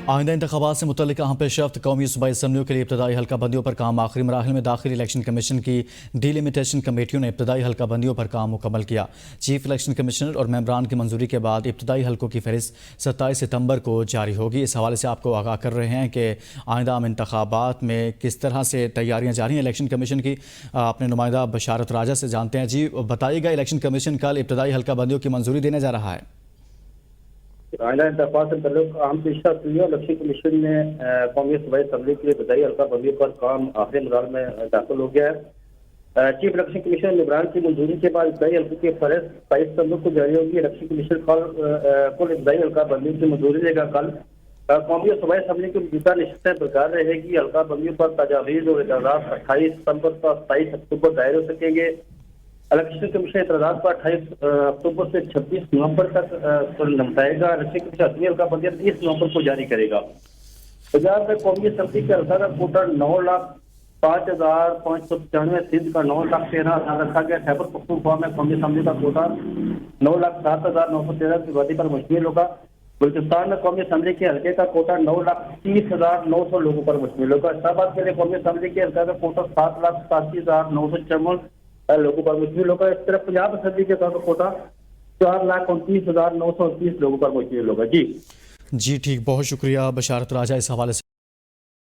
आइंदा इंतखाबात से मुतल्लिक़ अहम पेशरफ्त कौमी सूबाई असम्बलियों के लिए इब्तदाई हल्का बंदियों पर काम आखिरी मराहिल में दाखिल। इलेक्शन कमीशन की डिलिमिटेशन कमेटियों ने इब्तदाई हल्का बंदियों पर काम मुकम्मल किया। चीफ इलेक्शन कमिश्नर और मेंबरान की मंजूरी के बाद इब्तदाई हल्कों की फहरिस्त 27 सितंबर को जारी होगी। इस हवाले से आपको आगाह कर रहे हैं कि आइंदा आम इंतखाबात में किस तरह से तैयारियाँ जारी हैं इलेक्शन कमीशन की। अपने नुमाइंदा बशारत राजा से जानते हैं। जी बताइएगा, इलेक्शन कमीशन कल इब्तदाई हल्का बंदियों की मंजूरी देने जा रहा है। आइंदा इंतखाबात से मुतल्लिक़ अहम पेशरफ्त हुई है। इलेक्शन कमीशन ने कौमी सूबाई असम्बली के लिए इब्तदाई हल्का बंदियों पर काम आखिरी मराहल में दाखिल हो गया है। चीफ इलेक्शन कमीशन मेंबरान की मंजूरी के बाद इब्तदाई हल्कों की फहरिस्त 22 सितंबर को जारी होगी। इलेक्शन कमीशन कुल इब्तदाई हल्का बंदियों की मंजूरी देगा कल। कौमी सूबाई असम्बली की मौजूदा नशिस्तें बरकरार रहेगी। हल्का बंदियों पर तजावीज़ और एतराज़ात 28 सितंबर से 27 अक्टूबर दायर हो सकेंगे। इलेक्शन कमीशन एतराज़ात पर 28 अक्टूबर से 26 नवंबर तक निपटाएगा। इलेक्शन कमीशन असली हल्का बंदियाँ 30 नवंबर को जारी करेगा। पंजाब में कौमी असम्बली के हल्का का कोटा 9,05,595, सिंध का 9,13,000 रखा गया। खैबर पख्तूनख्वा में कौमी असम्बली का कोटा 9,07,913 की आबादी पर मुश्तमिल होगा। बलूचिस्तान में कौमी असम्बली के हल्के का कोटा 9,30,900 लोगों पर मुश्तमिल होगा। इस्लामाबाद के लिए कौमी असम्बली के हल्का का कोटा 7,87,954 लोगों पर मुश्तमिल होगा। इस तरह पंजाब असम्बली के कोटा 4,29,929 लोगों पर मुश्तमिल होगा। जी ठीक, बहुत शुक्रिया बशारत राजा इस हवाले से।